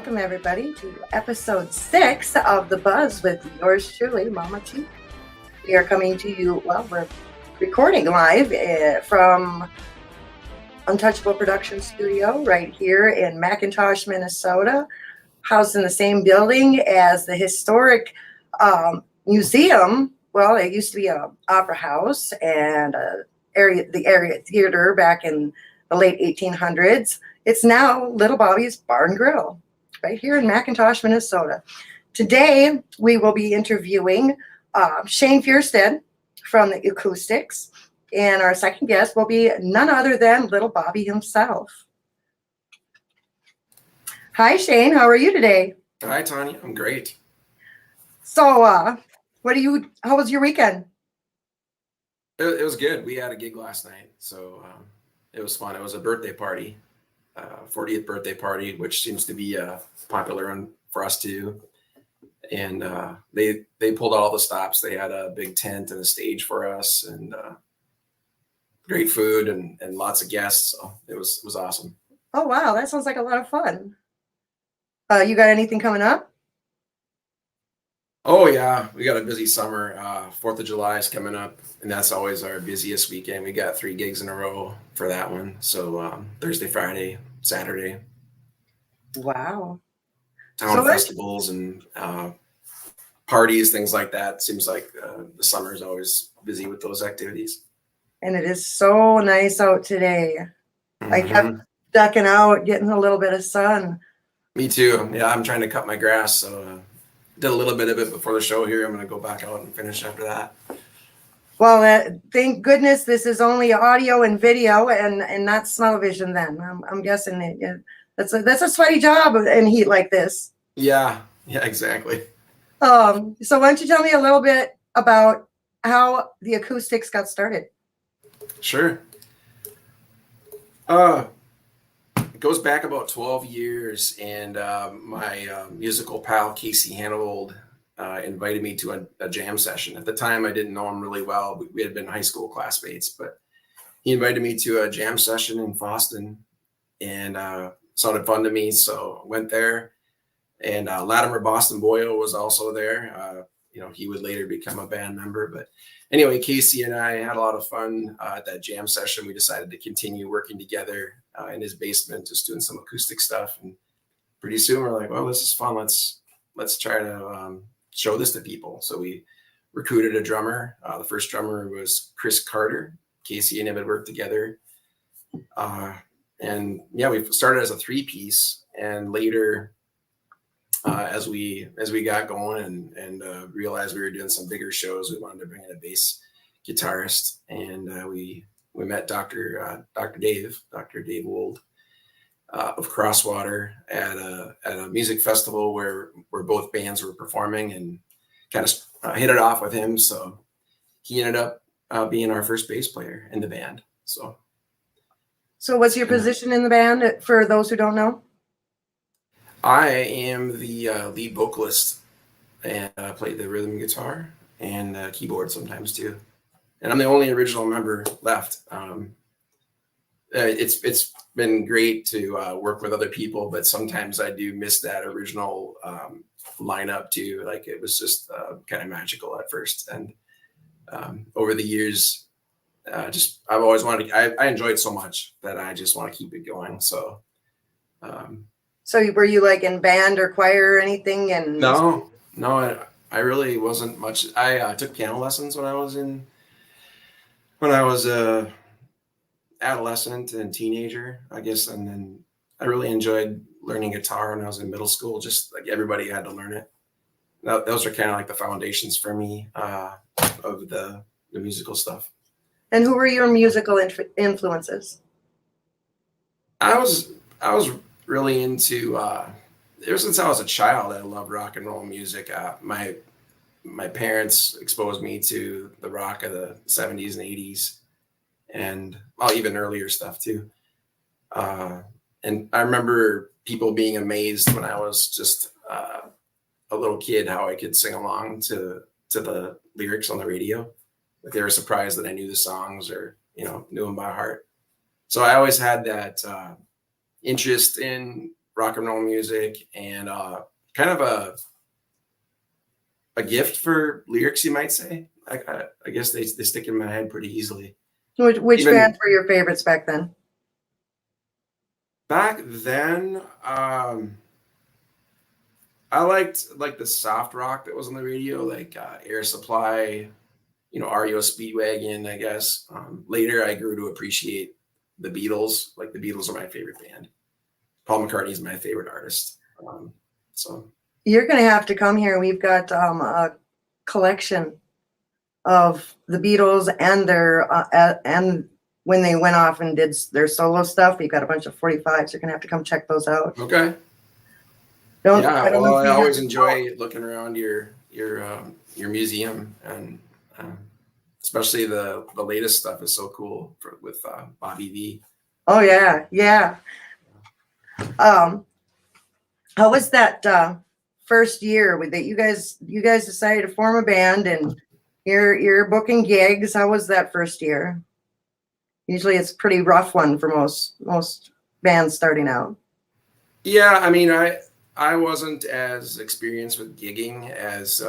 welcome everybody to episode 6 of The Buzz with yours truly, Momma. We are coming to you, we're recording live from Untouchable Production Studio right here in McIntosh, Minnesota, housed in the same building as the historic museum. Well, it used to be an opera house and the area theater back in the late 1800s. It's now Little Bobby's Bar and Grill, right here in McIntosh, Minnesota. Today, we will be interviewing Shane Fjerstad from the Acoustics, and our second guest will be none other than Little Bobby himself. Hi, Shane. How are you today? Hi, Tanya. I'm great. So, how was your weekend? It was good. We had a gig last night, so it was fun. It was a birthday party, 40th birthday party, which seems to be a popular one for us too. And they pulled out all the stops. They had a big tent and a stage for us, and great food and lots of guests. So it was awesome. Oh wow, that sounds like a lot of fun. You got anything coming up? Oh yeah, we got a busy summer. 4th of July is coming up, and that's always our busiest weekend. We got 3 gigs in a row for that one. So Thursday, Friday, Saturday. Wow. Town festivals and parties, things like that. Seems like the summer is always busy with those activities. And it is so nice out today. Mm-hmm. I kept ducking out, getting a little bit of sun. Me too. Yeah, I'm trying to cut my grass, so did a little bit of it before the show here. I'm going to go back out and finish after that. Well, thank goodness this is only audio and video and not smell-o-vision then. I'm guessing that's a sweaty job in heat like this. Yeah, exactly. So why don't you tell me a little bit about how the Acoustics got started? Sure. It goes back about 12 years, and my musical pal Casey Hanold invited me to a jam session. At the time, I didn't know him really well. We had been high school classmates, but he invited me to a jam session in Fjerstad, and sounded fun to me. So I went there, and Latimer Boston Boyle was also there. He would later become a band member. But anyway, Casey and I had a lot of fun at that jam session. We decided to continue working together in his basement, just doing some acoustic stuff. And pretty soon we're like, well, this is fun. Let's try to show this to people. So we recruited a drummer. The first drummer was Chris Carter. Casey and him had worked together. And yeah, we started as a 3-piece, and later as we got going and realized we were doing some bigger shows, we wanted to bring in a bass guitarist, and we met Dr. Dave Wold of Crosswater at a music festival where both bands were performing, and kind of hit it off with him. So he ended up being our first bass player in the band. So what's your position in the band for those who don't know? I am the lead vocalist, and play the rhythm guitar and keyboard sometimes too. And I'm the only original member left. It's been great to work with other people, but sometimes I do miss that original lineup too. Like, it was just kind of magical at first, and over the years, I've always wanted. I enjoyed so much that I just want to keep it going. So. So were you like in band or choir or anything? And no, I really wasn't much. I took piano lessons when I was a adolescent and teenager, I guess. And then I really enjoyed learning guitar when I was in middle school. Just like everybody had to learn it. Those are kind of like the foundations for me of the musical stuff. And who were your musical influences? I was really into ever since I was a child. I loved rock and roll music. My parents exposed me to the rock of the 70s and 80s, and even earlier stuff too. And I remember people being amazed when I was just a little kid how I could sing along to the lyrics on the radio. Like, they were surprised that I knew the songs or knew them by heart. So I always had that interest in rock and roll music, and kind of a gift for lyrics, you might say. I guess they stick in my head pretty easily. Which bands were your favorites back then? Back then, I liked like the soft rock that was on the radio, like Air Supply, REO Speedwagon, I guess. Later, I grew to appreciate the Beatles. Like the Beatles are my favorite band. Paul McCartney is my favorite artist. So you're going to have to come here. We've got a collection of the Beatles and their and when they went off and did their solo stuff. We've got a bunch of 45s. You're going to have to come check those out. Okay. I always enjoy looking around your museum, and especially the latest stuff is so cool with Bobby V. Oh yeah. How was that first year that you guys decided to form a band and you're booking gigs? How was that first year? Usually it's a pretty rough one for most bands starting out. Yeah, I mean, I wasn't as experienced with gigging as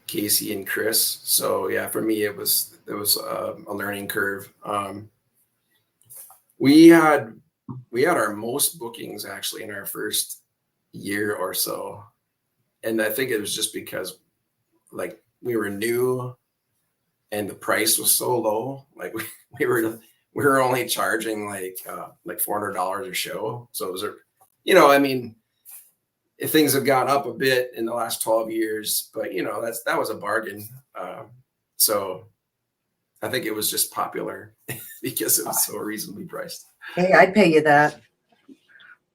Casey and Chris, so yeah, for me it was a learning curve. We had our most bookings actually in our first year or so, and I think it was just because like we were new and the price was so low. Like we were only charging like $400 a show, so it was I mean, if things have gone up a bit in the last 12 years, but that was a bargain. So I think it was just popular because it was so reasonably priced. Hey, I'd pay you that.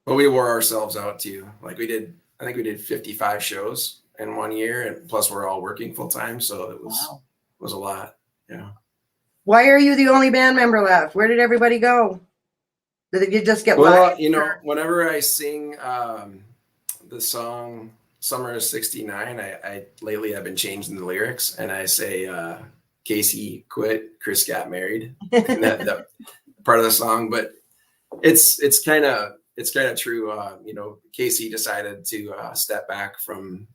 But we wore ourselves out too. Like I think we did 55 shows in 1 year, and plus we're all working full time. So it was a lot. Yeah. Why are you the only band member left? Where did everybody go? Did you just get live? Whenever I sing the song Summer of '69, I lately I've been changing the lyrics, and I say Casey quit, Chris got married. And that part of the song, but it's kind of true. Casey decided to step back from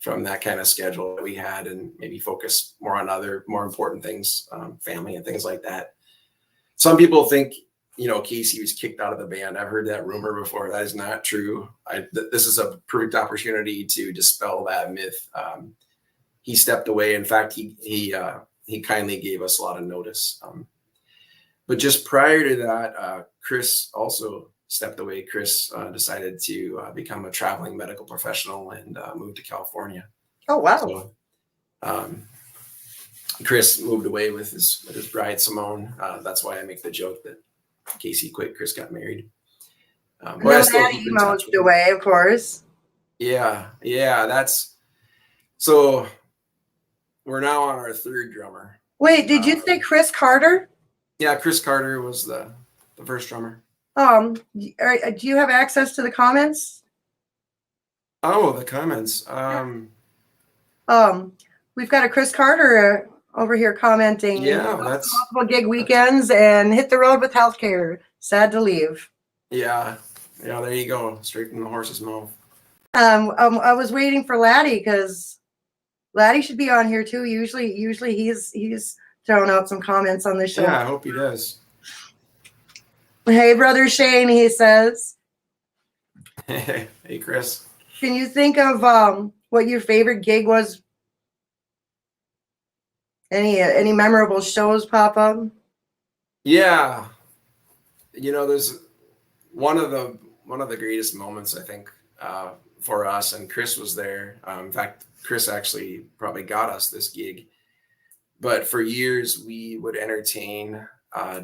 that kind of schedule that we had and maybe focus more on other more important things, family and things like that. Some people think Casey was kicked out of the band. I've heard that rumor before. That is not true. This is a perfect opportunity to dispel that myth. He stepped away. In fact, he kindly gave us a lot of notice. But just prior to that, Chris also stepped away. Chris decided to become a traveling medical professional and moved to California. Oh, wow. So, Chris moved away with his bride, Simone. That's why I make the joke that Casey quit, Chris got married. But I still keep in touch with him. Away, of course. Yeah. So we're now on our third drummer. Wait, did you say Chris Carter? Yeah, Chris Carter was the first drummer. Do you have access to the comments? Oh, the comments. We've got a Chris Carter over here commenting. Yeah, that's multiple gig weekends and hit the road with healthcare. Sad to leave. Yeah. There you go, straight from the horse's mouth. I was waiting for Laddie because Laddie should be on here too. Usually he's throwing out some comments on the show. Yeah, I hope he does. Hey, brother Shane, he says. Hey, Chris. Can you think of what your favorite gig was? Any memorable shows pop up? Yeah. There's one of the greatest moments, I think, for us, and Chris was there. In fact, Chris actually probably got us this gig. But for years, we would entertain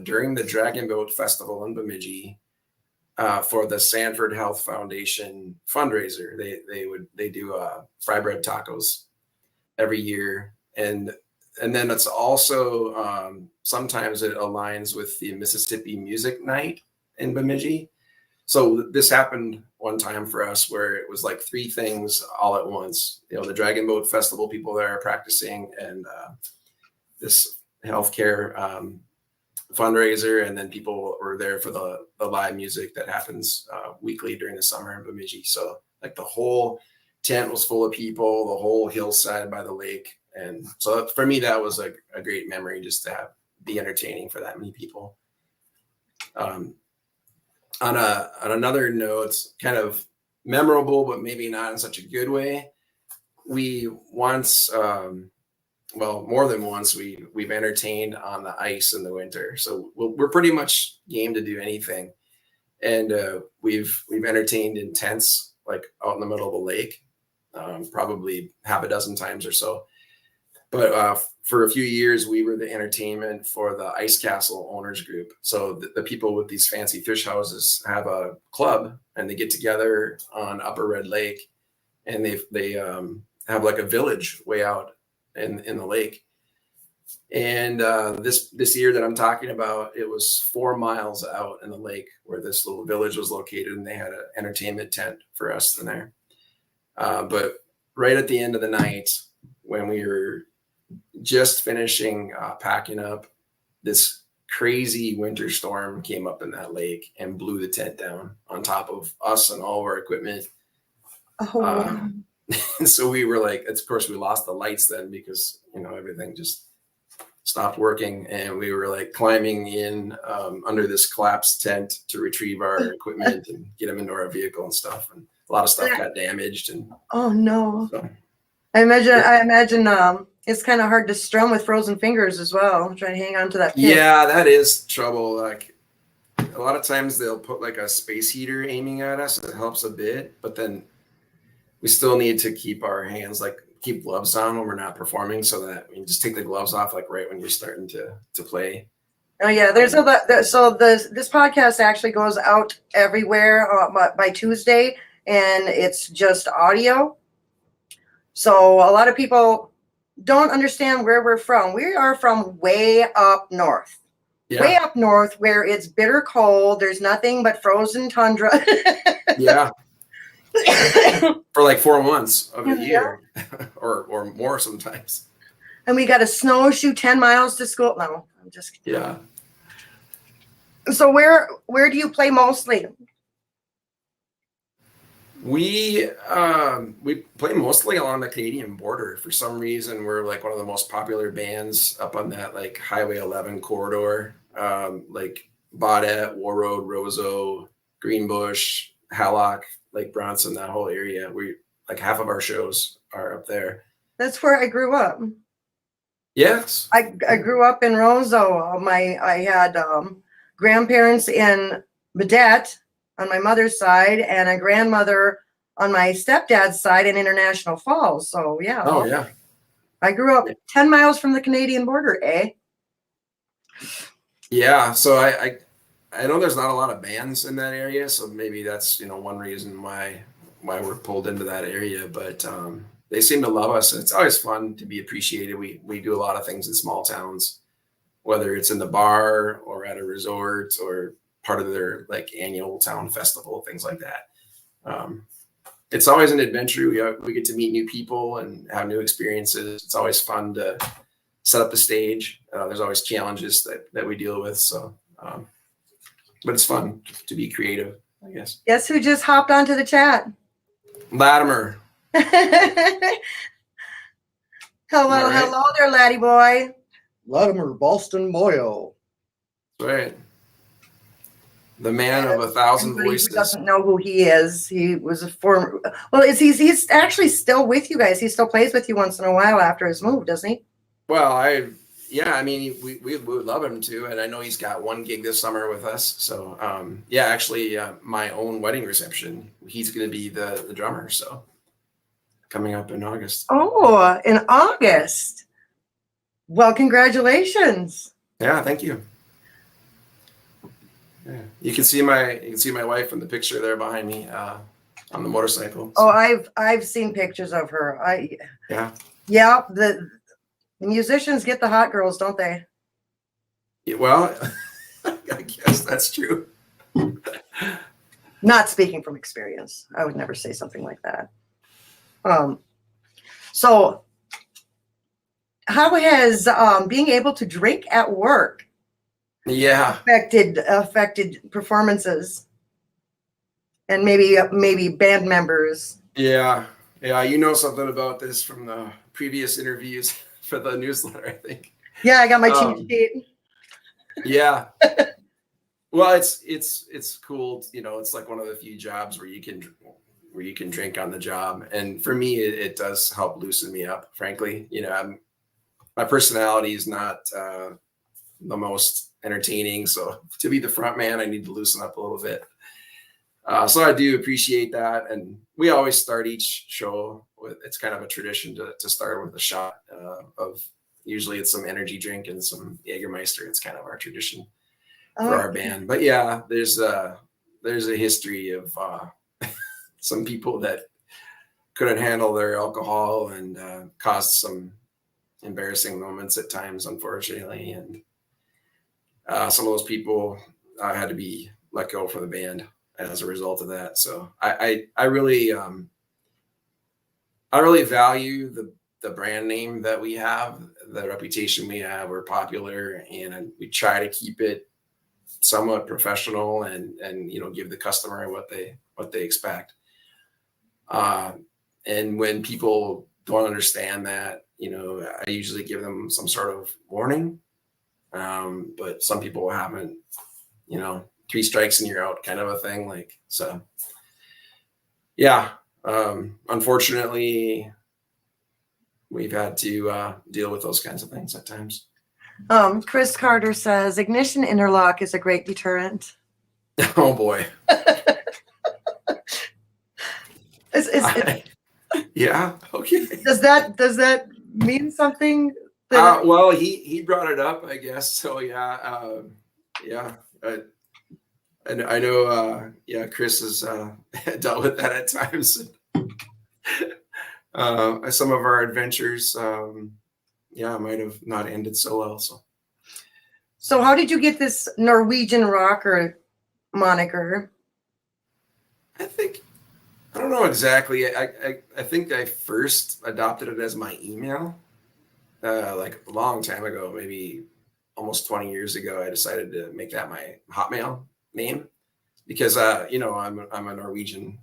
during the Dragon Boat Festival in Bemidji for the Sanford Health Foundation fundraiser. They do fry bread tacos every year, and then it's also sometimes it aligns with the Mississippi Music Night in Bemidji. So this happened one time for us where it was like three things all at once. The Dragon Boat Festival people there practicing, and this healthcare fundraiser, and then people were there for the live music that happens weekly during the summer in Bemidji. So like the whole tent was full of people, the whole hillside by the lake. And so for me, that was a great memory, just to be entertaining for that many people. On another note, kind of memorable, but maybe not in such a good way. We once, well, more than once, we've entertained on the ice in the winter. So we're pretty much game to do anything. And we've entertained in tents, like out in the middle of a lake, probably half a dozen times or so. But for a few years, we were the entertainment for the Ice Castle owners group. So the people with these fancy fish houses have a club, and they get together on Upper Red Lake, and they have like a village way out in the lake. And this year that I'm talking about, it was 4 miles out in the lake where this little village was located, and they had an entertainment tent for us in there. But right at the end of the night, when we were just finishing packing up, this crazy winter storm came up in that lake and blew the tent down on top of us and all of our equipment. Oh, wow. And so we were like, of course, we lost the lights then, because everything just stopped working, and we were like climbing in under this collapsed tent to retrieve our equipment and get them into our vehicle and stuff. And a lot of stuff got damaged. And oh no! So, I imagine it's kind of hard to strum with frozen fingers as well. Trying to hang on to that pin. Yeah, that is trouble. Like a lot of times they'll put like a space heater aiming at us. It helps a bit, but then we still need to keep our hands, like keep gloves on when we're not performing, so that we just take the gloves off like right when you're starting to play. Oh yeah, there's so this podcast actually goes out everywhere by Tuesday, and it's just audio. So a lot of people don't understand where we're from. We are from way up north. Yeah. Way up north, where it's bitter cold. There's nothing but frozen tundra. Yeah. For like 4 months of the year, or more sometimes. And we got to snowshoe 10 miles to school. No, I'm just kidding. Yeah. So where do you play mostly? We play mostly along the Canadian border. For some reason, we're like one of the most popular bands up on that like Highway 11 corridor, like Baudette, Warroad, Roseau, Greenbush, Hallock, Lake Bronson, that whole area. We like half of our shows are up there. That's where I grew up. Yes. I grew up in Roseau. I had grandparents in Baudette on my mother's side, and a grandmother on my stepdad's side in International Falls. So yeah. Oh yeah. I grew up 10 miles from the Canadian border, eh? Yeah. So I know there's not a lot of bands in that area, so maybe that's one reason why we're pulled into that area. But they seem to love us, and it's always fun to be appreciated. We do a lot of things in small towns, whether it's in the bar or at a resort or part of their like annual town festival, things like that. It's always an adventure. We get to meet new people and have new experiences. It's always fun to set up the stage. There's always challenges that we deal with. So. But it's fun to be creative, I guess. Guess who just hopped onto the chat? Latimer. Hello there, laddie boy. Latimer Boston Moyo. That's right. The man of 1,000 voices. Who doesn't know who he is? He was a former. Well, he's actually still with you guys. He still plays with you once in a while after his move, doesn't he? Well, yeah, I mean, we would love him to, and I know he's got one gig this summer with us. So, yeah, actually, my own wedding reception, he's going to be the drummer. So, coming up in August. Oh, in August. Well, congratulations. Yeah, thank you. Yeah, you can see my wife in the picture there behind me on the motorcycle. So. Oh, I've seen pictures of her. Yeah. The musicians get the hot girls, don't they? Yeah, well, I guess that's true. Not speaking from experience. I would never say something like that. So how has being able to drink at work Yeah. affected performances, and maybe band members. Yeah. Yeah. You know something about this from the previous interviews for the newsletter, I think. Yeah, I got my cheat sheet. Yeah. Well, it's cool. You know, it's like one of the few jobs where you can drink on the job. And for me, it does help loosen me up, frankly. You know, my personality is not the most entertaining. So to be the front man, I need to loosen up a little bit. So I do appreciate that. And we always start each show with, it's kind of a tradition to start with a shot of, usually it's some energy drink and some Jägermeister. It's kind of our tradition for our band. But yeah, there's a history of some people that couldn't handle their alcohol and caused some embarrassing moments at times, unfortunately. And some of those people had to be let go from the band as a result of that. So I really value the brand name that we have, the reputation we have. We're popular, and we try to keep it somewhat professional and you know, give the customer what they expect. And when people don't understand that, you know, I usually give them some sort of warning. But some people haven't, you know, 3 strikes and you're out kind of a thing. Like, so yeah, unfortunately we've had to deal with those kinds of things at times. Chris Carter says ignition interlock is a great deterrent. Oh boy. Yeah. Okay. Does that mean something? Well, he brought it up, I guess. So yeah. Yeah. And I know, yeah, Chris has dealt with that at times. Some of our adventures, yeah, might have not ended so well. So how did you get this Norwegian rocker moniker? I don't know exactly. I think I first adopted it as my email, like a long time ago, maybe almost 20 years ago. I decided to make that my Hotmail name because, you know, I'm a Norwegian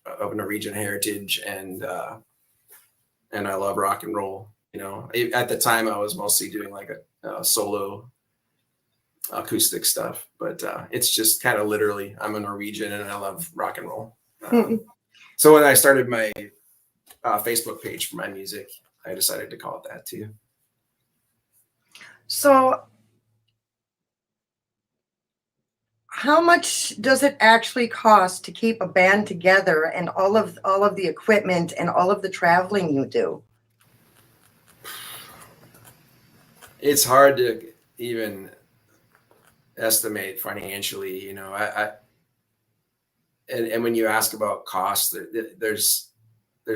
of Norwegian heritage, and I love rock and roll. You know, at the time I was mostly doing like a solo acoustic stuff, but it's just kind of literally, I'm a Norwegian and I love rock and roll. So when I started my Facebook page for my music, I decided to call it that too. So how much does it actually cost to keep a band together, and all of the equipment and all of the traveling you do? It's hard to even estimate financially, you know. And when you ask about costs, there's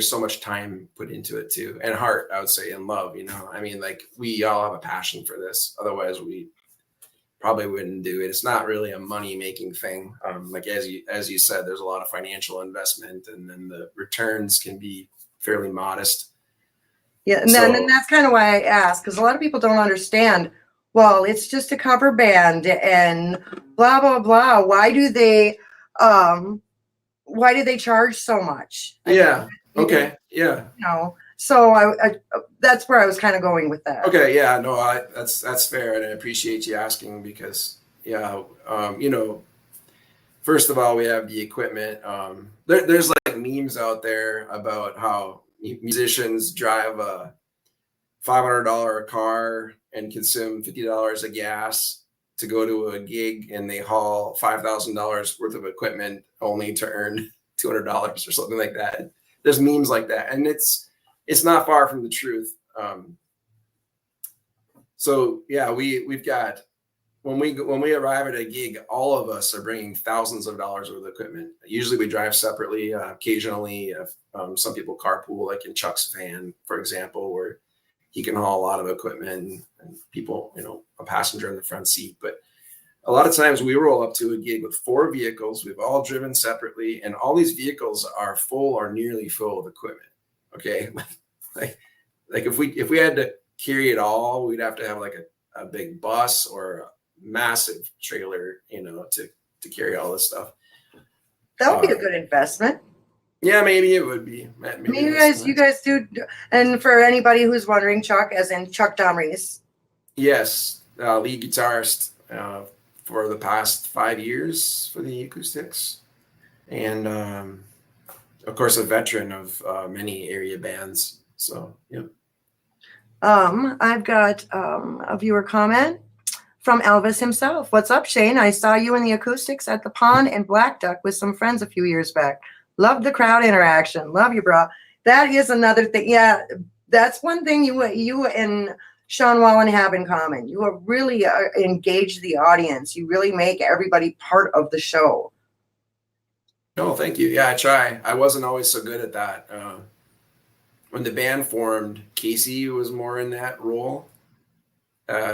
so much time put into it too, and heart, I would say, and love. You know, I mean, like, we all have a passion for this. Otherwise, we probably wouldn't do it. It's not really a money making thing. Like as you said, there's a lot of financial investment, and then the returns can be fairly modest. Yeah, and then and that's kind of why I asked, because a lot of people don't understand. Well, it's just a cover band and blah blah blah. Why do they charge so much? Yeah. Okay. Yeah. You know, so I that's where I was kind of going with that. Okay. Yeah. No, that's fair, and I appreciate you asking because, yeah, you know, first of all, we have the equipment. There's like memes out there about how musicians drive a $500 car and consume $50 of gas to go to a gig, and they haul $5,000 worth of equipment only to earn $200 or something like that. There's memes like that, and it's not far from the truth. So yeah, we've got, when we arrive at a gig, all of us are bringing thousands of dollars worth of equipment. Usually we drive separately. Occasionally, some people carpool, like in Chuck's van, for example, where he can haul a lot of equipment and people, you know, a passenger in the front seat. But a lot of times we roll up to a gig with 4 vehicles. We've all driven separately, and all these vehicles are full or nearly full of equipment. Okay. like if we had to carry it all, we'd have to have like a big bus or massive trailer, to carry all this stuff. That would be a good investment. Yeah, maybe it would be. Maybe you guys do. And for anybody who's wondering, Chuck, as in Chuck Domries. Yes, lead guitarist for the past 5 years for the Acoustics, and of course a veteran of many area bands. So yeah. I've got a viewer comment from Elvis himself. What's up, Shane? I saw you in the Acoustics at the Pond in Black Duck with some friends a few years back. Love the crowd interaction. Love you, bro. That is another thing. Yeah, that's one thing you and Sean Wallen have in common. You really engage the audience. You really make everybody part of the show. Oh, thank you. Yeah, I try. I wasn't always so good at that. When the band formed, Casey was more in that role.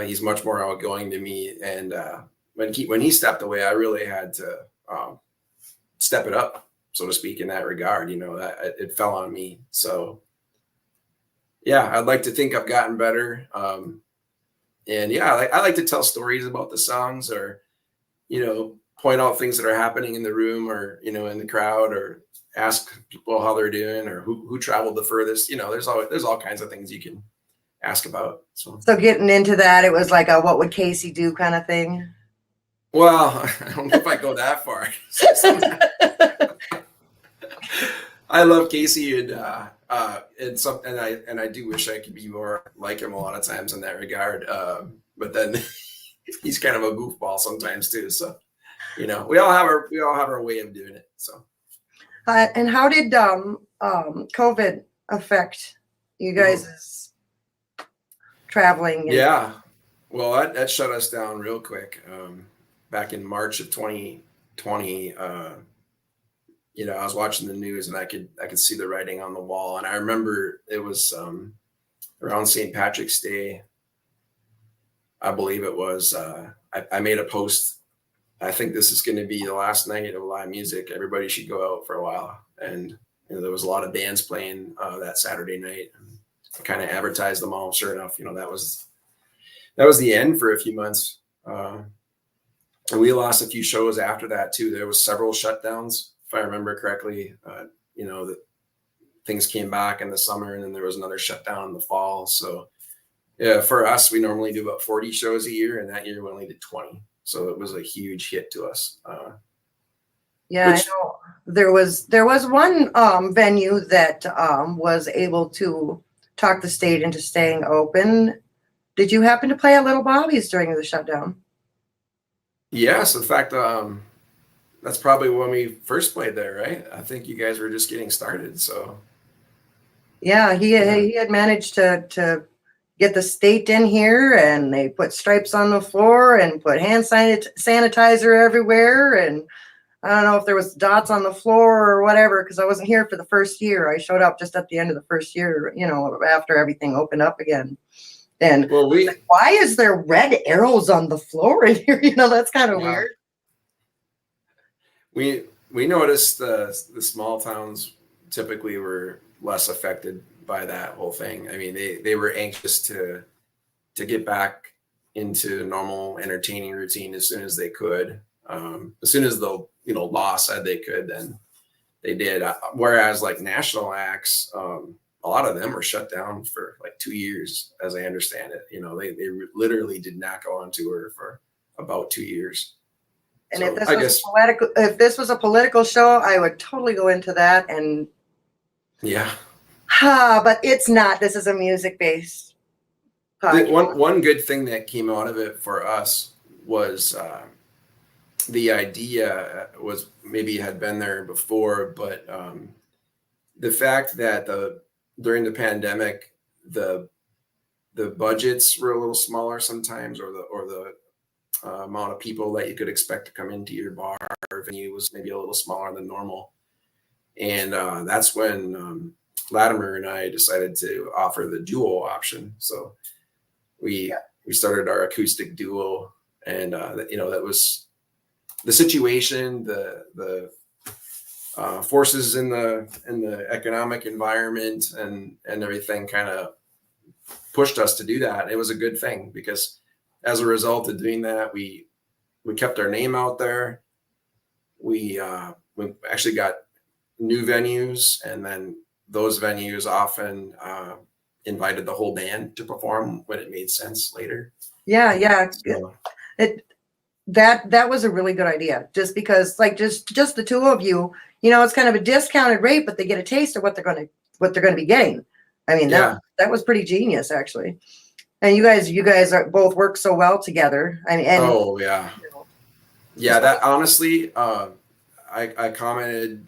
He's much more outgoing than me, and when he stepped away, I really had to step it up, so to speak, in that regard. That it fell on me. So yeah, I'd like to think I've gotten better. And yeah, I like to tell stories about the songs, or point out things that are happening in the room, or in the crowd, or ask people how they're doing, or who traveled the furthest. There's all kinds of things you can ask about. So getting into that, it was like a what would Casey do kind of thing. Well, I don't know if I go that far. I love Casey, and I do wish I could be more like him a lot of times in that regard. But then he's kind of a goofball sometimes too. So we all have our way of doing it. So. And how did COVID affect you guys' traveling? Yeah, well, that shut us down real quick. Back in March of 2020, I was watching the news, and I could see the writing on the wall. And I remember it was around St. Patrick's Day, I believe it was. I made a post. I think this is going to be the last night of live music. Everybody should go out for a while. And there was a lot of bands playing that Saturday night. And I kind of advertised them all. Sure enough, that was the end for a few months. And we lost a few shows after that too. There was several shutdowns, if I remember correctly. That things came back in the summer, and then there was another shutdown in the fall. So yeah, for us, we normally do about 40 shows a year, and that year we only did 20. So it was a huge hit to us. I know there was one venue that was able to talk the state into staying open. Did you happen to play at Little Bobby's during the shutdown? Yes, in fact, that's probably when we first played there, right? I think you guys were just getting started. So yeah, he had managed to get the state in here, and they put stripes on the floor and put hand sanitizer everywhere. And I don't know if there was dots on the floor or whatever, because I wasn't here for the first year. I showed up just at the end of the first year, after everything opened up again. And why is there red arrows on the floor in here? That's kind of weird. We noticed the small towns typically were less affected by that whole thing. I mean, they were anxious to get back into normal entertaining routine as soon as they could. As soon as the law said they could, then they did. Whereas like national acts, a lot of them were shut down for like 2 years, as I understand it. They literally did not go on tour for about 2 years. And so if this was a political show, I would totally go into that. And yeah. But it's not. This is a music-based podcast. One good thing that came out of it for us was the idea was, maybe had been there before, but the fact that during the pandemic, the budgets were a little smaller sometimes, or the amount of people that you could expect to come into your bar or venue was maybe a little smaller than normal. And that's when Latimer and I decided to offer the duo option. So we started our acoustic duo, and that was the situation, the forces in the economic environment and everything kind of pushed us to do that. It was a good thing, because as a result of doing that, we kept our name out there. We actually got new venues, and then those venues often invited the whole band to perform when it made sense later. Yeah. So, That was a really good idea. Just because, like, just the two of you, it's kind of a discounted rate, but they get a taste of what they're going to be getting. I mean, yeah. that was pretty genius, actually. And you guys are both work so well together. I mean, and Oh yeah. Yeah, that honestly, I commented,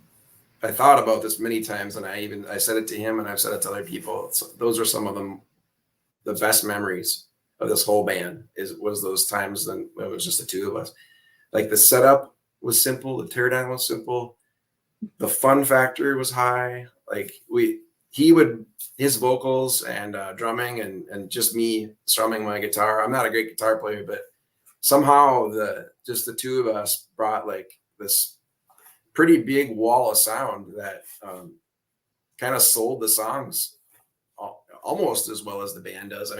I thought about this many times, and I said it to him, and I've said it to other people. So those are some of the best memories of this whole band was those times when it was just the two of us. Like the setup was simple, the teardown was simple, the fun factor was high. Like his vocals and drumming and just me strumming my guitar. I'm not a great guitar player, but somehow just the two of us brought like this pretty big wall of sound that kind of sold the songs almost as well as the band does.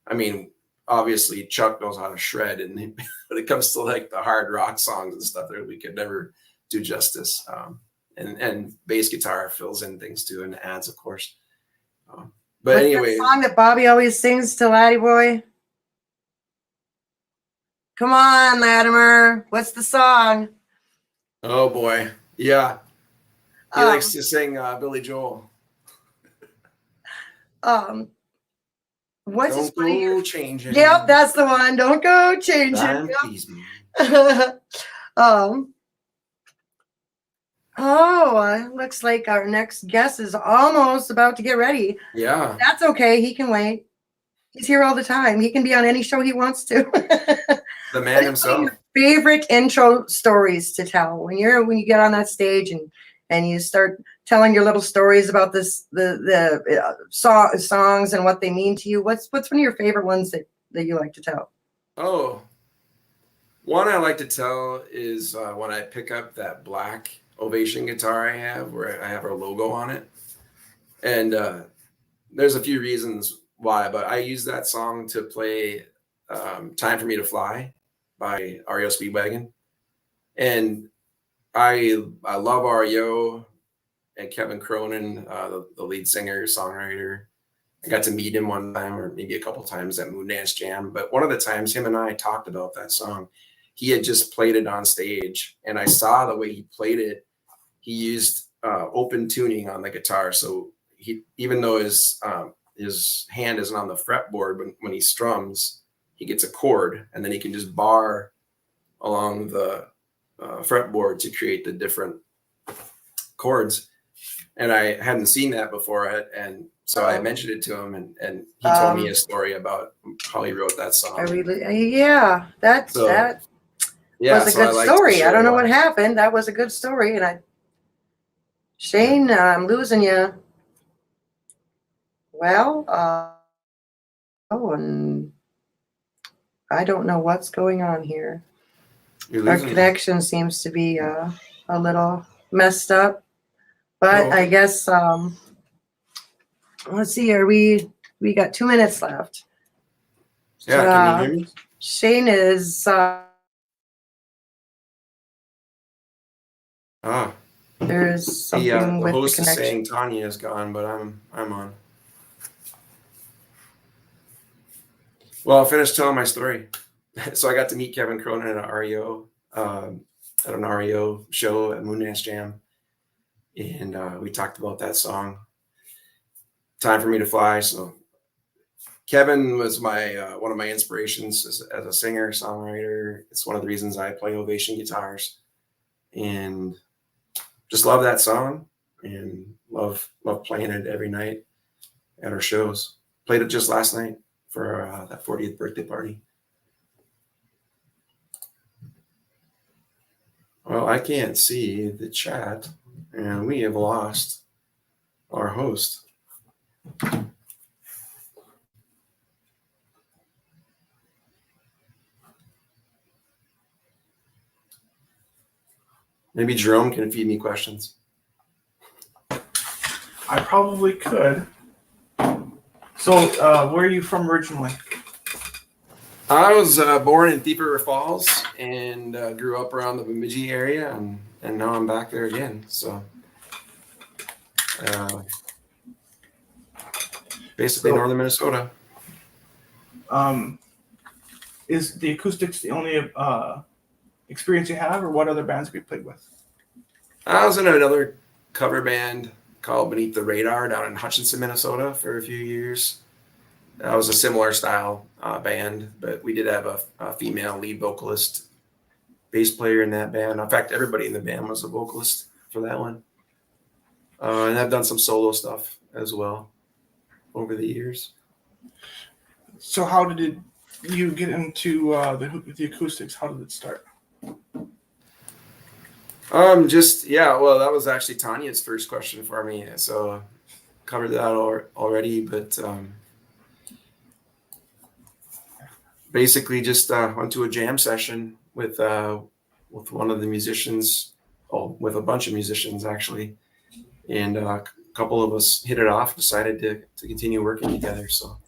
I mean, obviously Chuck knows how to shred, and when it comes to like the hard rock songs and stuff, there we could never do justice. And bass guitar fills in things too and adds, of course. But what's anyway, that song that Bobby always sings to Laddie Boy? Come on, Latimer. What's the song? oh boy, yeah, he likes to sing Billy Joel. What's Don't go changing. Yep, that's the one. Don't go changing. Please me. Looks like our next guest is almost about to get ready. Yeah, That's okay. He can wait. He's here all the time. He can be on any show he wants to. the man himself. Favorite intro stories to tell when you get on that stage and you start telling your little stories about the songs and what they mean to you. What's one of your favorite ones that you like to tell? Oh, one I like to tell is when I pick up that black Ovation guitar I have, where I have our logo on it. And there's a few reasons why, but I use that song to play Time for Me to Fly by REO Speedwagon. And I love REO and Kevin Cronin, the lead singer, songwriter. I got to meet him one time, or maybe a couple times at Moondance Jam. But one of the times him and I talked about that song, he had just played it on stage, and I saw the way he played it. He used open tuning on the guitar. So even though his hand isn't on the fretboard, when he strums, he gets a chord, and then he can just bar along the fretboard to create the different chords. And I hadn't seen that before, and so I mentioned it to him, and he told me a story about how he wrote that song. That was a good story. I don't know what happened. That was a good story, and Shane, I'm losing you. Well, and I don't know what's going on here. Our connection seems to be a little messed up. But I guess let's see. We got 2 minutes left. Yeah, can you hear me? Shane is. There's something with the host the is connection. saying Tanya is gone, but I'm on. Well, I'll finish telling my story. So I got to meet Kevin Cronin at an REO show at Moondance Jam. And we talked about that song, Time for Me to Fly. So Kevin was one of my inspirations as a singer, songwriter. It's one of the reasons I play Ovation guitars, and just love that song and love playing it every night at our shows. Played it just last night for that 40th birthday party. Well, I can't see the chat, and we have lost our host. Maybe Jerome can feed me questions. I probably could. So, where are you from originally? I was born in Thief River Falls and grew up around the Bemidji area, and now I'm back there again. So basically northern Minnesota. Is the acoustics the only experience you have, or what other bands have you played with? I was in another cover band called Beneath the Radar down in Hutchinson, Minnesota for a few years. That was a similar style band, but we did have a female lead vocalist, bass player in that band. In fact, everybody in the band was a vocalist for that one. And I've done some solo stuff as well over the years. So how did you get into the acoustics? How did it start? Well, that was actually Tanya's first question for me. So covered that already, but basically just went to a jam session with one of the musicians, with a bunch of musicians actually, and a couple of us hit it off, decided to continue working together. So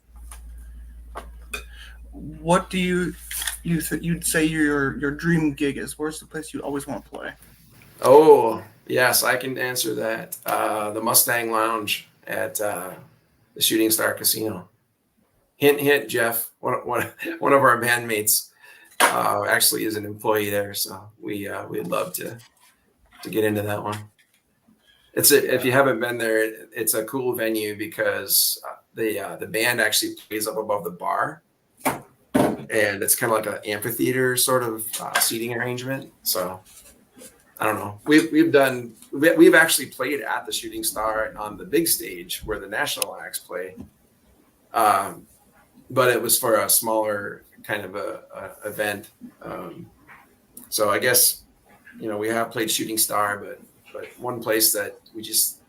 what do you'd say your dream gig is? Where's the place you always want to play? Oh, yes, I can answer that. The Mustang Lounge at the Shooting Star Casino. Hint, hint, Jeff. One of our bandmates actually is an employee there, so we'd love to get into that one. If you haven't been there, it's a cool venue because the band actually plays up above the bar, and it's kind of like an amphitheater sort of seating arrangement. So I don't know. We've actually played at the Shooting Star on the big stage where the national acts play, but it was for a smaller kind of a event. So I guess we have played Shooting Star, but one place that we just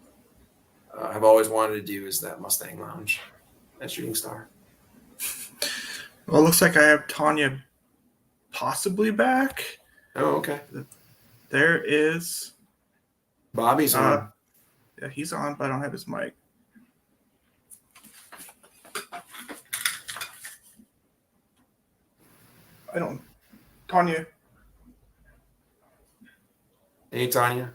have always wanted to do is that Mustang Lounge at Shooting Star. Well, it looks like I have Tanya possibly back. Oh, okay. There is Bobby's on. Yeah, he's on, but I don't have his mic. Tanya. Hey, Tanya.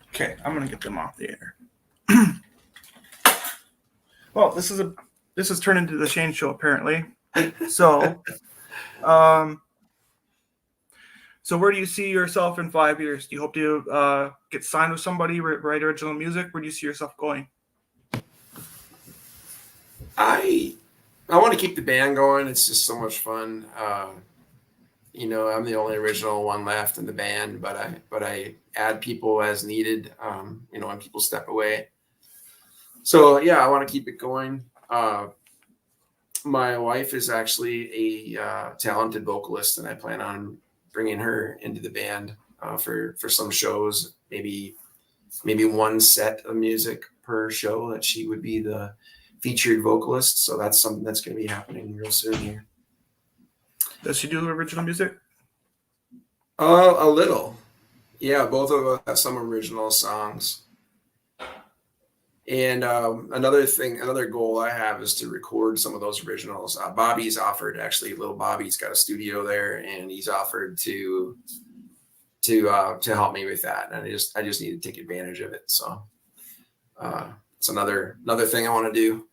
Okay, I'm gonna get them off the air. Well, this has turned into the Shane Show apparently. So, so where do you see yourself in 5 years? Do you hope to get signed with somebody, write original music? Where do you see yourself going? I want to keep the band going. It's just so much fun. I'm the only original one left in the band, but I add people as needed. When people step away. So yeah, I want to keep it going. My wife is actually a talented vocalist, and I plan on bringing her into the band for some shows. Maybe one set of music per show that she would be the featured vocalist. So that's something that's going to be happening real soon here. Does she do original music? A little. Yeah, both of us have some original songs. And another goal I have is to record some of those originals. Bobby's offered, actually, little Bobby's got a studio there, and he's offered to help me with that. And I just need to take advantage of it. So it's another thing I want to do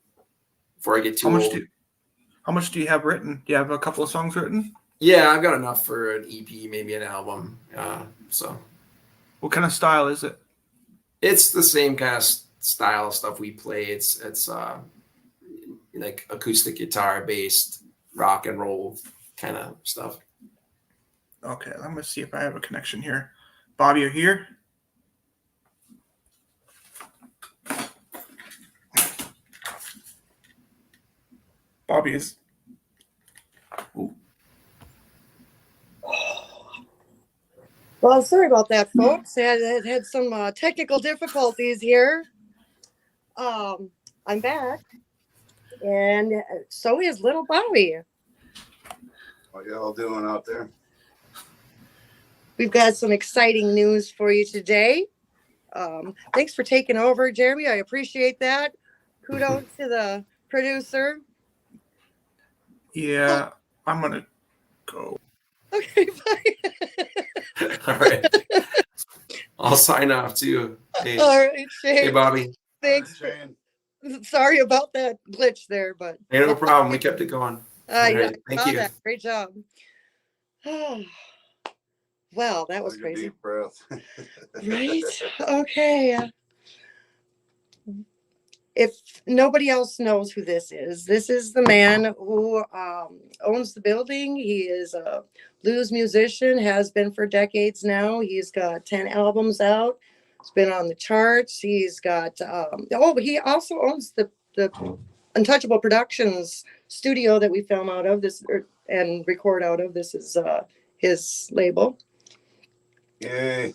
before I get too old. How much do you have written? Do you have a couple of songs written? Yeah, I've got enough for an EP, maybe an album. So, what kind of style is it? It's the same kind of style stuff we play. It's like acoustic guitar based rock and roll kind of stuff. Okay, let me see if I have a connection here. Bobby, are you here? Bobby is. Ooh. Well, sorry about that, folks. I had some technical difficulties here. I'm back, and so is little Bobby. What y'all doing out there? We've got some exciting news for you today. Thanks for taking over, Jeremy. I appreciate that. Kudos to the producer. Yeah, I'm gonna go. Okay, bye. All right. I'll sign off too. Hey, All right, Shane. hey, Bobby. Thanks. Shane. Sorry about that glitch there, but Hey, no problem. We kept it going. All yeah, right. Thank saw you. that. Great job. Well, that was Take a crazy. deep breath. Right? Okay. If nobody else knows who this is the man who owns the building. He is a blues musician, has been for decades now. He's got 10 albums out. He's been on the charts. He's got, he also owns the Untouchable Productions studio that we film out of and record out of. This is his label. Yay.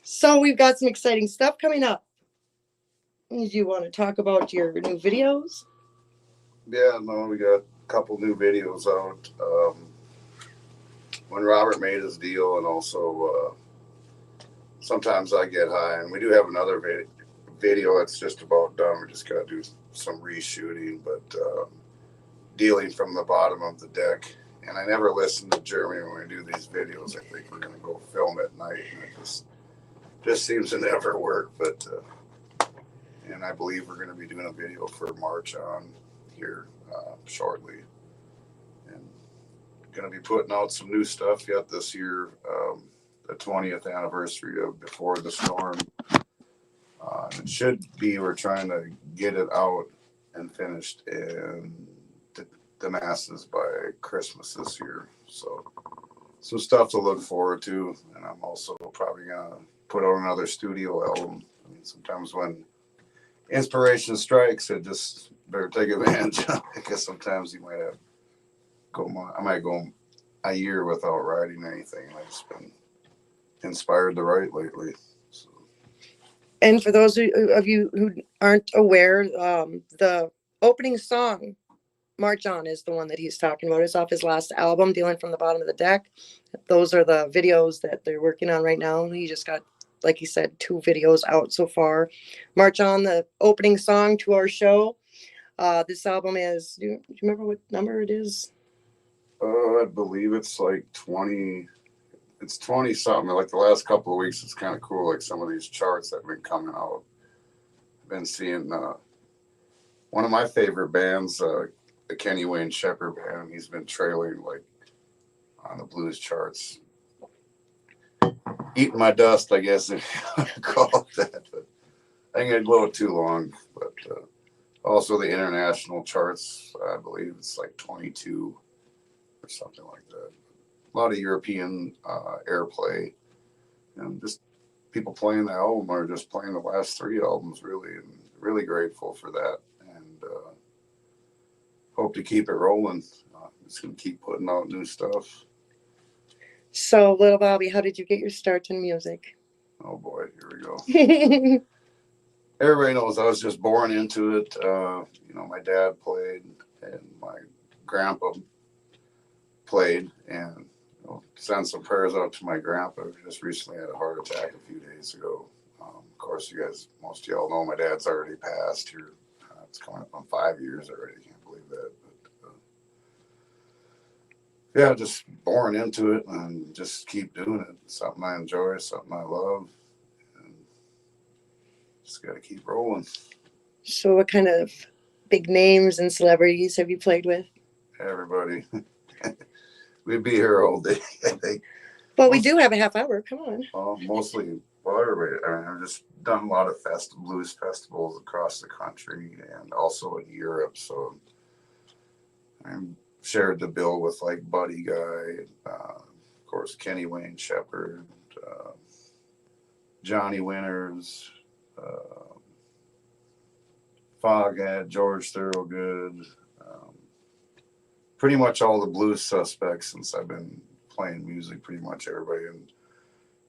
So we've got some exciting stuff coming up. Do you want to talk about your new videos? Yeah, no, we got a couple new videos out. When Robert made his deal, and also sometimes I get high, and we do have another video that's just about done. We just got to do some reshooting, but dealing from the bottom of the deck. And I never listen to Jeremy when we do these videos. I think we're going to go film at night, and it just seems to never work. But and I believe we're going to be doing a video for March on here shortly, and going to be putting out some new stuff yet this year. The 20th anniversary of Before the Storm. It should be, we're trying to get it out and finished in the masses by Christmas this year. So some stuff to look forward to. And I'm also probably going to put out another studio album. I mean, sometimes when inspiration strikes, it just better take advantage of it, because sometimes you might I might go a year without writing anything. I've just been inspired to write lately. So. And for those of you who aren't aware, the opening song, March On, is the one that he's talking about. It's off his last album, Dealing from the Bottom of the Deck. Those are the videos that they're working on right now. He just got, like he said, 2 videos out so far. March On, the opening song to our show. This album is, do you remember what number it is? I believe it's like 20. It's 20 something. Like the last couple of weeks, it's kind of cool. Like some of these charts that have been coming out. I've been seeing one of my favorite bands, the Kenny Wayne Shepherd band. He's been trailing like on the blues charts, eating my dust, I guess if you want to call it that. But I think it'd go too long. But also the international charts, I believe it's like 22 or something like that. A lot of European airplay, and just people playing the album or just playing the last 3 albums, really, and really grateful for that. And hope to keep it rolling. Just gonna keep putting out new stuff. So, little Bobby, how did you get your start in music? Oh boy, here we go. Everybody knows I was just born into it. My dad played, and my grandpa played, and send some prayers out to my grandpa, who just recently had a heart attack a few days ago. Of course, most of y'all know my dad's already passed here. It's coming up on 5 years already. Can't believe that. But yeah, just born into it and just keep doing it. Something I enjoy, something I love, and just got to keep rolling. So what kind of big names and celebrities have you played with? Everybody. We'd be here all day, I think. Well, we do have a half hour. Come on. Well, mostly, everybody. I mean, I've just done a lot of blues festivals across the country and also in Europe. So I shared the bill with like Buddy Guy, of course, Kenny Wayne Shepherd, Johnny Winters, Foghat, George Thorogood, pretty much all the blues suspects since I've been playing music, pretty much everybody. And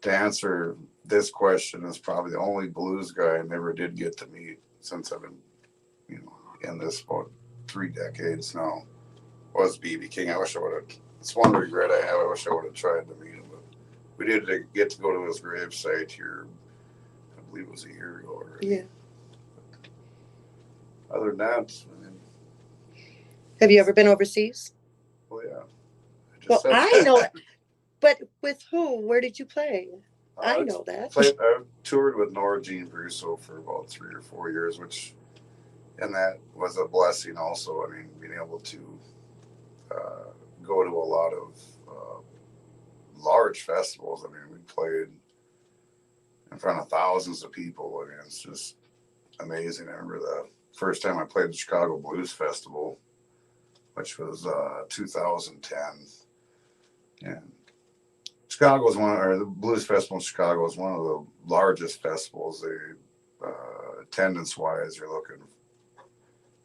to answer this question, is probably the only blues guy I never did get to meet since I've been, in this about 3 decades now, was B.B. King. I wish I would have, it's one regret I have. I wish I would have tried to meet him, but we did get to go to his gravesite here, I believe it was a year ago already. Yeah. Other than that, I mean, Have you ever been overseas? well, yeah. Well, said I that. know, but with who? Where did you play? I know that. I toured with Norwegian for about 3 or 4 years, and that was a blessing also. I mean, being able to go to a lot of large festivals. I mean, we played in front of thousands of people. I mean, it's just amazing. I remember the first time I played the Chicago Blues Festival, which was 2010. And Chicago is the Blues Festival in Chicago is one of the largest festivals. They, attendance wise, you're looking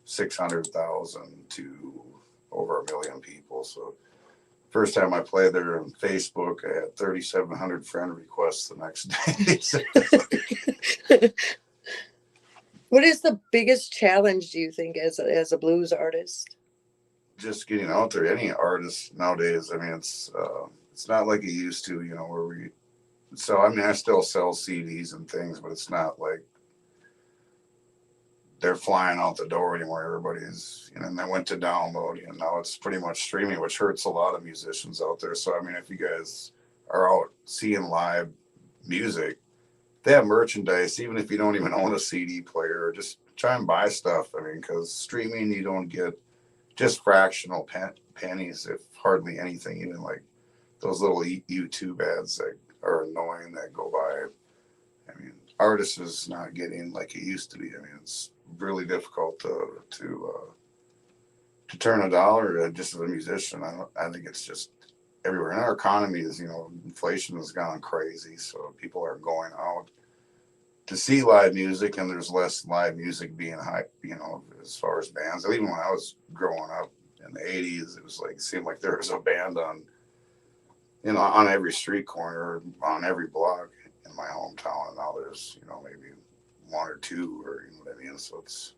600,000 to over 1 million people. So first time I played there on Facebook, I had 3,700 friend requests the next day. What is the biggest challenge, do you think, as a blues artist? Just getting out there. Any artist nowadays, I mean, it's not like it used to, where I mean, I still sell CDs and things, but it's not like they're flying out the door anymore. Everybody's, and they went to download, and now it's pretty much streaming, which hurts a lot of musicians out there. So, I mean, if you guys are out seeing live music, they have merchandise, even if you don't even own a CD player, just try and buy stuff. I mean, because streaming, you don't get just fractional pennies, if hardly anything, even like those little YouTube ads that are annoying that go by. I mean, artists is not getting like it used to be. I mean, it's really difficult to turn a dollar just as a musician. I think it's just everywhere. And our economy is, inflation has gone crazy. So people are going out to see live music, and there's less live music being hyped, as far as bands. Even when I was growing up in the 80s, it seemed like there was a band on every street corner, on every block in my hometown. And now there's, maybe one or two, or you know what I mean? So it's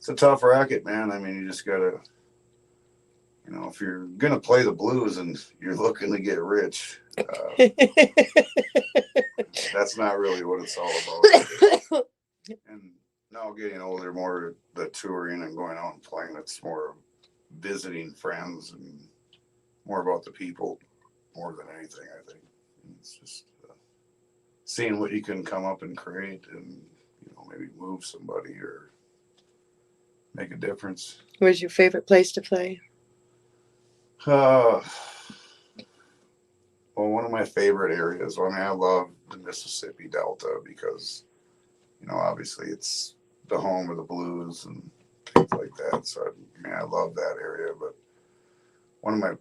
a tough racket, man. I mean, you just gotta, if you're gonna play the blues and you're looking to get rich, that's not really what it's all about. And now getting older, more the touring and going out and playing, it's more visiting friends and more about the people more than anything, I think. It's just seeing what you can come up and create and, maybe move somebody or make a difference. Where's your favorite place to play? Well, one of my favorite areas, I love the Mississippi Delta because, obviously it's the home of the blues and things like that. So, I love that area. But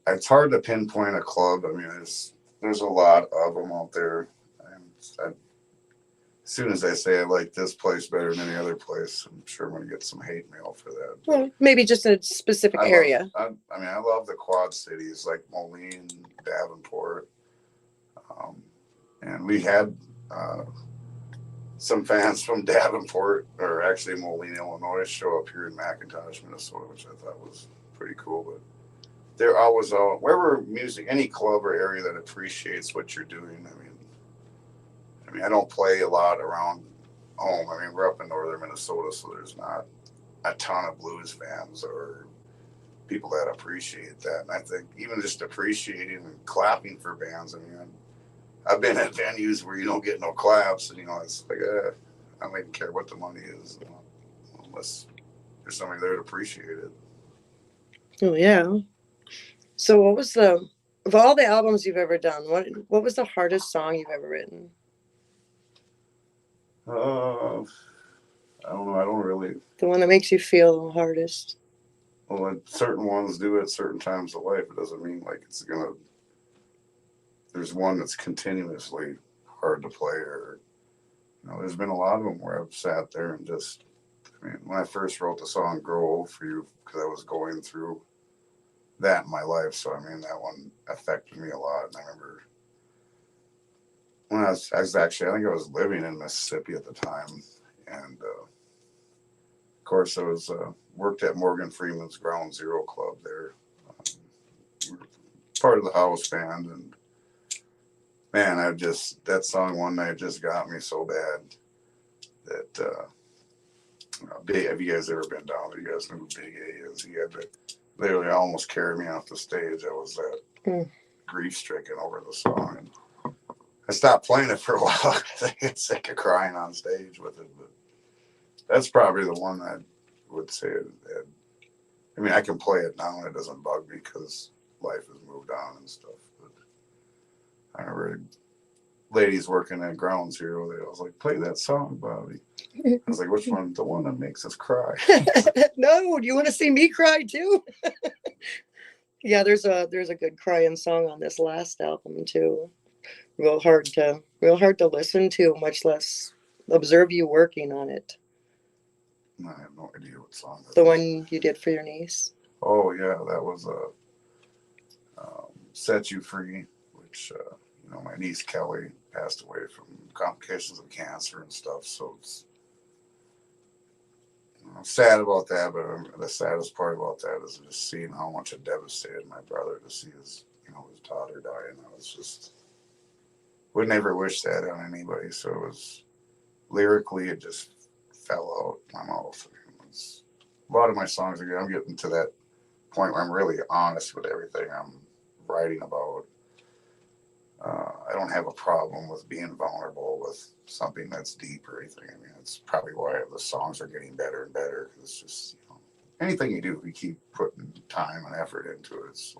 it's hard to pinpoint a club. I mean, there's a lot of them out there. And as soon as I say I like this place better than any other place, I'm sure I'm going to get some hate mail for that. Well, maybe just a specific area. I love the Quad Cities like Moline, Davenport. And we had some fans from Davenport, or actually Moline, Illinois, show up here in McIntosh, Minnesota, which I thought was pretty cool. But they're always wherever music, any club or area that appreciates what you're doing. I mean, I don't play a lot around home. I mean, we're up in northern Minnesota, so there's not a ton of blues fans or people that appreciate that. And I think even just appreciating and clapping for bands. I mean, I've been at venues where you don't get no claps, and it's like I don't even care what the money is, unless there's somebody there to appreciate it. Oh yeah. So, what was of all the albums you've ever done? What was the hardest song you've ever written? I don't know. I don't really. The one that makes you feel the hardest. Well, certain ones do at certain times of life. It doesn't mean like it's gonna. There's one that's continuously hard to play, or there's been a lot of them where I've sat there and just. I mean, when I first wrote the song "Grow Old for You," because I was going through that in my life, so I mean that one affected me a lot. And I remember when I was actually, I think I was living in Mississippi at the time, and of course I was worked at Morgan Freeman's Ground Zero Club there. We were part of the house band, and man, that song one night just got me so bad that Big, have you guys ever been down there? You guys know who Big A is. He had to literally almost carry me off the stage. I was that grief stricken over the song. And I stopped playing it for a while because I get sick of crying on stage with it. But that's probably the one I would say. I mean, I can play it now and it doesn't bug me because life has moved on and stuff. But I remember ladies working at Ground Zero, I was like, play that song, Bobby. I was like, which one? The one that makes us cry. No, do you want to see me cry too? Yeah, there's a good crying song on this last album too. Real hard to listen to, much less observe you working on it. I have no idea what song that The is. one you did for your niece. Oh yeah, that was Set You Free, which my niece Kelly passed away from complications of cancer and stuff. So it's sad about that, but the saddest part about that is just seeing how much it devastated my brother to see his daughter die, and I was just would never wish that on anybody. So it was lyrically, it just fell out my mouth. A lot of my songs, again, I'm getting to that point where I'm really honest with everything I'm writing about. I don't have a problem with being vulnerable with something that's deep or anything. I mean, it's probably why the songs are getting better and better. It's just, anything you do, you keep putting time and effort into it. It's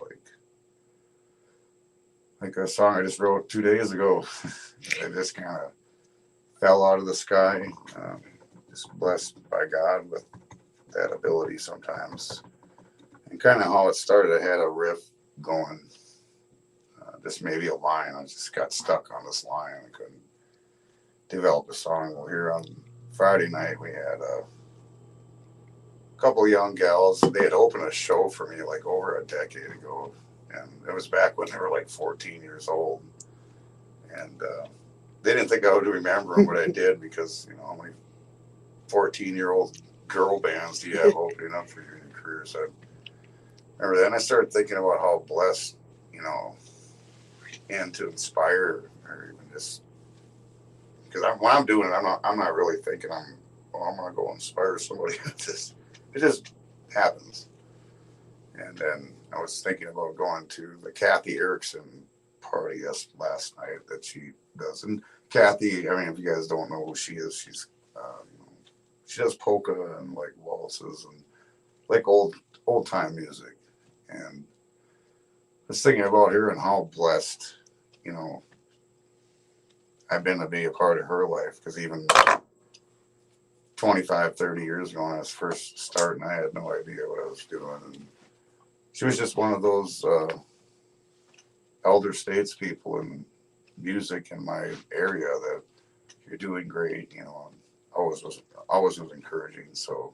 like a song I just wrote 2 days ago. It just kind of fell out of the sky. Just blessed by God with that ability sometimes. And kind of how it started, I had a riff going. Just maybe a line. I just got stuck on this line. I couldn't develop a song. Well, here on Friday night, we had a couple of young gals. They had opened a show for me like over a decade ago. And it was back when they were like 14 years old. And they didn't think I would remember them, but I did because, how many 14-year-old girl bands do you have opening up for you in your career? So I remember then I started thinking about how blessed, and to inspire, or even just because when I'm doing it, I'm not really thinking I'm gonna go inspire somebody. It just happens. And then I was thinking about going to the Kathy Erickson party last night that she does. And Kathy, I mean, if you guys don't know who she is, she's she does polka and like waltzes and like old time music. And I was thinking about her and how blessed, I've been to be a part of her life, because even 25, 30 years ago when I was first starting, I had no idea what I was doing. And she was just one of those elder statespeople in music in my area that you're doing great, always was encouraging. So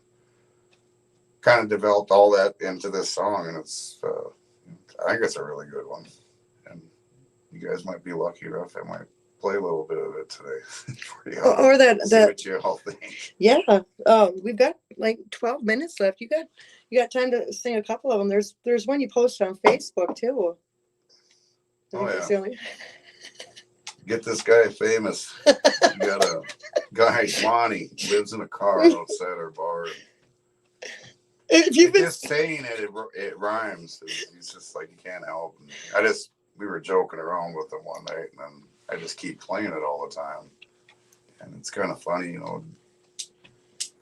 kind of developed all that into this song, and it's I think it's a really good one. And you guys might be lucky enough, I might play a little bit of it today. Or see what you all think. Yeah. We've got like 12 minutes left. You got time to sing a couple of them. There's one you posted on Facebook too. Oh yeah. Get this guy famous. You got a guy, Lonnie, lives in a car outside our bar. Just saying it rhymes. He's just like, you can't help. And we were joking around with him one night, and then I just keep playing it all the time. And it's kind of funny,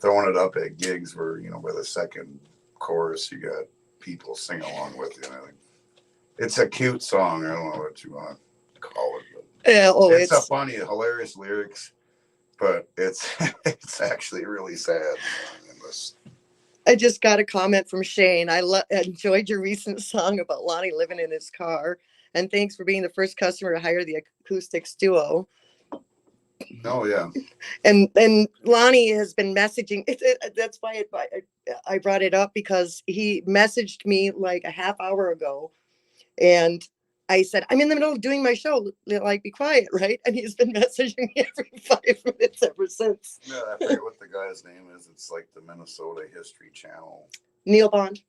throwing it up at gigs where, by the second chorus, you got people sing along with you. And it's a cute song. I don't know what you want to call it. But yeah, it's a funny, hilarious lyrics, but it's actually really sad. I just got a comment from Shane. I enjoyed your recent song about Lonnie living in his car, and thanks for being the first customer to hire the acoustics duo. Oh yeah. And Lonnie has been messaging. That's why I brought it up, because he messaged me like a half hour ago, and I said, I'm in the middle of doing my show. Like, be quiet, right? And he's been messaging me every 5 minutes ever since. Yeah, I forget what the guy's name is. It's like the Minnesota History Channel. Neil Bond.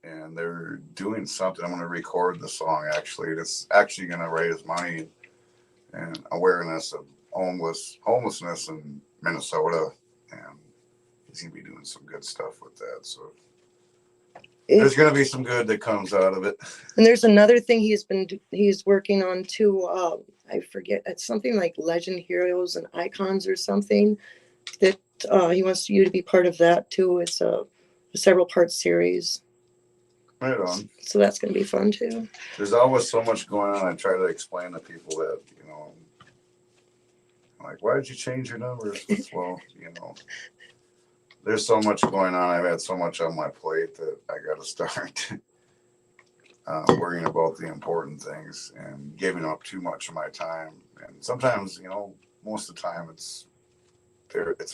And they're doing something. I'm going to record the song, actually. It's actually going to raise money. and awareness of homelessness in Minnesota, and he's gonna be doing some good stuff with that. So there's gonna be some good that comes out of it. And there's another thing he's working on too. I forget, it's something like Legend Heroes and Icons or something that he wants you to be part of that too. It's a several part series. Right on. So that's going to be fun too. There's always so much going on. I try to explain to people that, like, why did you change your numbers? Well, there's so much going on. I've had so much on my plate that I got to start worrying about the important things and giving up too much of my time. And sometimes, most of the time it's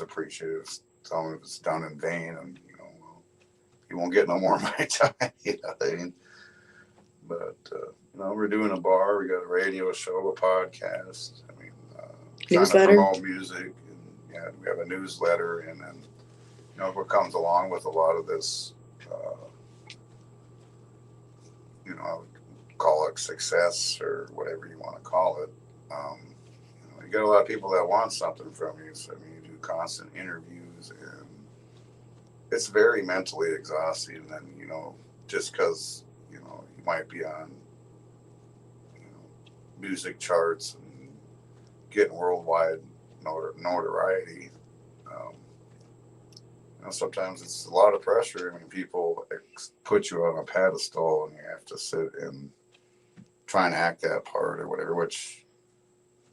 appreciated. Some of it's done in vain, and you won't get no more of my time. You know what I mean? But we're doing a bar. We got a radio show, a podcast. I mean, trying to promote music, and we have a newsletter, and then what comes along with a lot of this. I would call it success or whatever you want to call it. You got a lot of people that want something from you. So you do constant interviews, and it's very mentally exhausting. And just because you might be on music charts and getting worldwide notoriety. Sometimes it's a lot of pressure. I mean, people put you on a pedestal, and you have to sit and try and act that part or whatever, which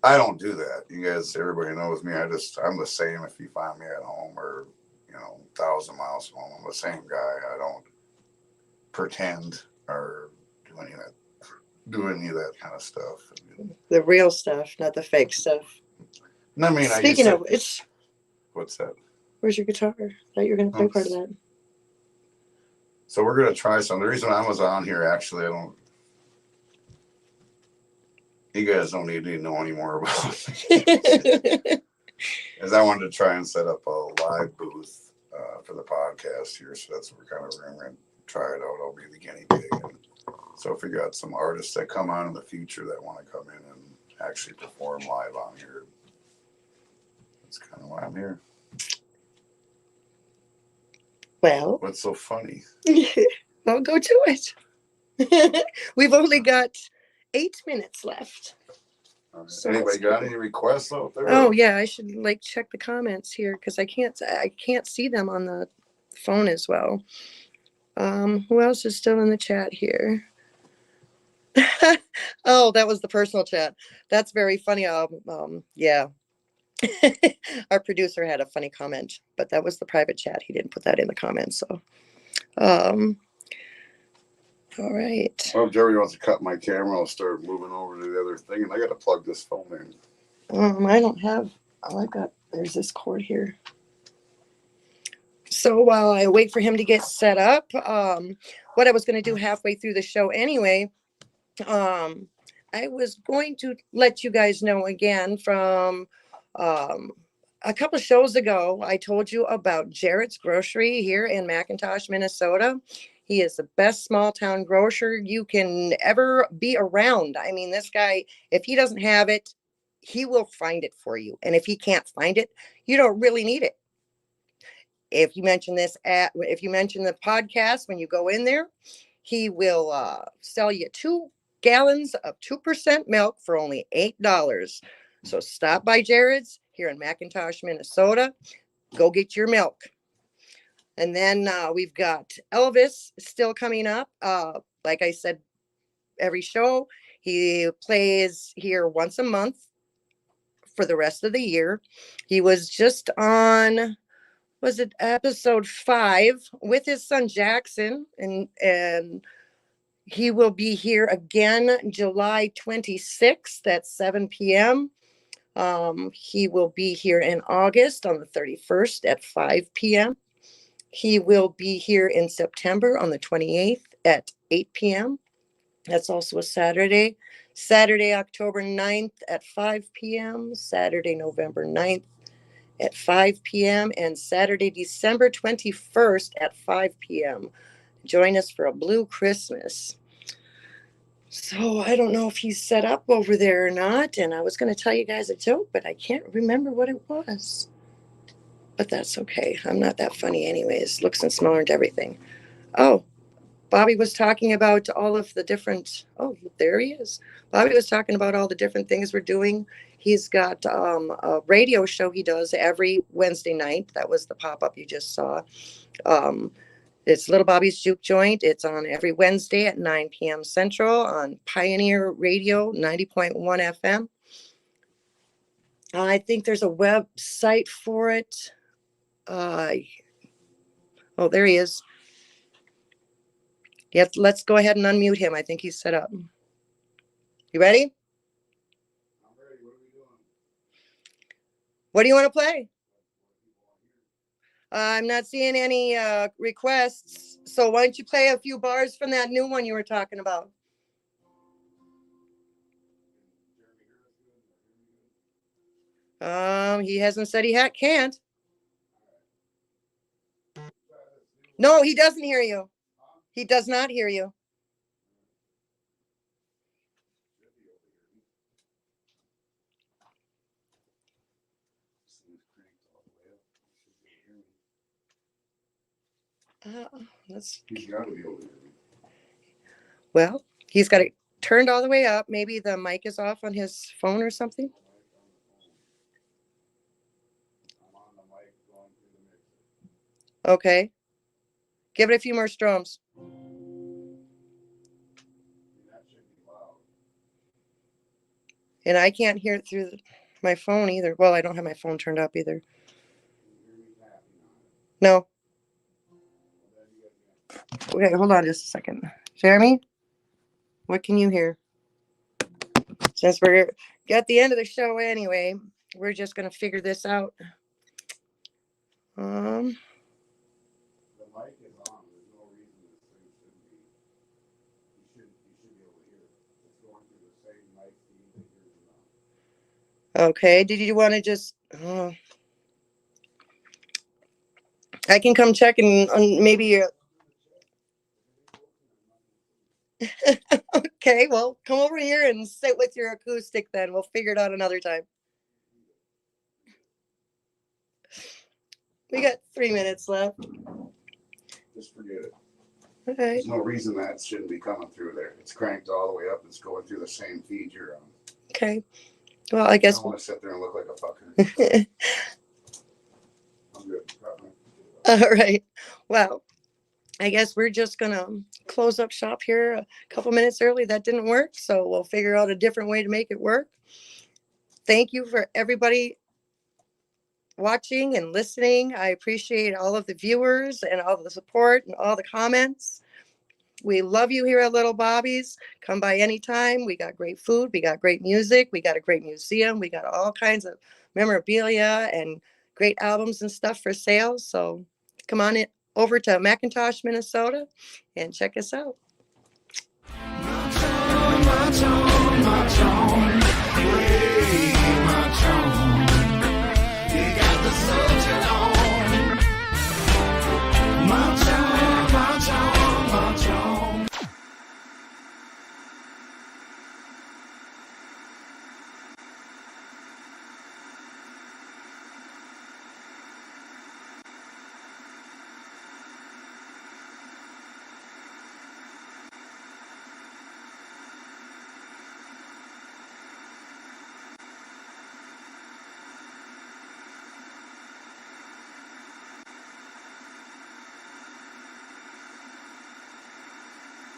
I don't do that. You guys, everybody knows me. I'm the same if you find me at home or, 1,000 miles from home. I'm the same guy. I don't pretend or do any of that kind of stuff. The real stuff, not the fake stuff. I mean, Speaking of which, what's that? Where's your guitar? I thought you were going to play part of that. So we're going to try some. The reason I was on here, actually, you guys don't need to know any more about it. As I wanted to try and set up a live booth for the podcast here. So that's what we're going to try it out. I'll be the guinea pig. And so if we got some artists that come on in the future that want to come in and actually perform live on here, that's kind of why I'm here. Well, what's so funny? I'll go to it. We've only got 8 minutes left. So anybody got any requests out there? Oh yeah, I should check the comments here because I can't see them on the phone as well. Who else is still in the chat here? Oh, that was the personal chat. That's very funny. Yeah. Our producer had a funny comment, but that was the private chat. He didn't put that in the comments. So, all right. Well, if Jerry wants to cut my camera, I'll start moving over to the other thing, and I got to plug this phone in. I don't have. There's this cord here. So while I wait for him to get set up, what I was going to do halfway through the show anyway, I was going to let you guys know again from. A couple of shows ago, I told you about Jared's Grocery here in McIntosh, Minnesota. He is the best small town grocer you can ever be around. I mean, this guy, if he doesn't have it, he will find it for you. And if he can't find it, you don't really need it. If you mention the podcast, when you go in there, he will sell you 2 gallons of 2% milk for only $8. So stop by Jared's here in McIntosh, Minnesota. Go get your milk. And then we've got Elvis still coming up. Like I said, every show, he plays here once a month for the rest of the year. He was just on, was it episode 5 with his son Jackson, and he will be here again July 26th at 7 p.m. He will be here in August on the 31st at 5 p.m. He will be here in September on the 28th at 8 p.m. That's also a Saturday. Saturday, October 9th at 5 p.m. Saturday, November 9th at 5 p.m. and Saturday, December 21st at 5 p.m. Join us for a Blue Christmas. So I don't know if he's set up over there or not. And I was going to tell you guys a joke, but I can't remember what it was. But that's okay. I'm not that funny anyways. Looks and smell and everything. Oh, Bobby was talking about all of the different, oh, there he is. Bobby was talking about all the different things we're doing. He's got a radio show he does every Wednesday night. That was the pop-up you just saw. It's Little Bobby's Juke Joint. It's on every Wednesday at 9 p.m. Central on Pioneer Radio 90.1 FM. I think there's a website for it. Oh, there he is. Yep, let's go ahead and unmute him. I think he's set up. You ready? I'm ready. What are we doing? What do you want to play? I'm not seeing any requests. So why don't you play a few bars from that new one you were talking about? He hasn't said he can't. No, he doesn't hear you. He does not hear you. Let's. He's got to be able to hear me. Well, he's got it turned all the way up. Maybe the mic is off on his phone or something. I'm on the mic going through the mixer. Okay. Give it a few more strums. That should be loud. And I can't hear it through my phone either. Well, I don't have my phone turned up either. Can you hear me tapping on it? No. Well, then you guys Okay, hold on just a second. Jeremy, what can you hear? Since we're at the end of the show anyway, we're just going to figure this out. The mic is on. There's no reason this thing shouldn't be. You should be able to hear it. It's going through the same mic feed that yours is on. Okay, did you want to just... I can come check and maybe... Okay, well, come over here and sit with your acoustic then. We'll figure it out another time. We got 3 minutes left. Just forget it. Okay. There's no reason that shouldn't be coming through there. It's cranked all the way up. It's going through the same feed you're on. Okay. Well, I guess... I don't want to sit there and look like a fucker. I'm good. All right. Well, I guess we're just going to close up shop here a couple minutes early. That didn't work, so we'll figure out a different way to make it work. Thank you for everybody watching and listening. I appreciate all of the viewers and all the support and all the comments. We love you here at Little Bobby's. Come by anytime. We got great food. We got great music. We got a great museum. We got all kinds of memorabilia and great albums and stuff for sale. So come on in over to McIntosh, Minnesota, and check us out.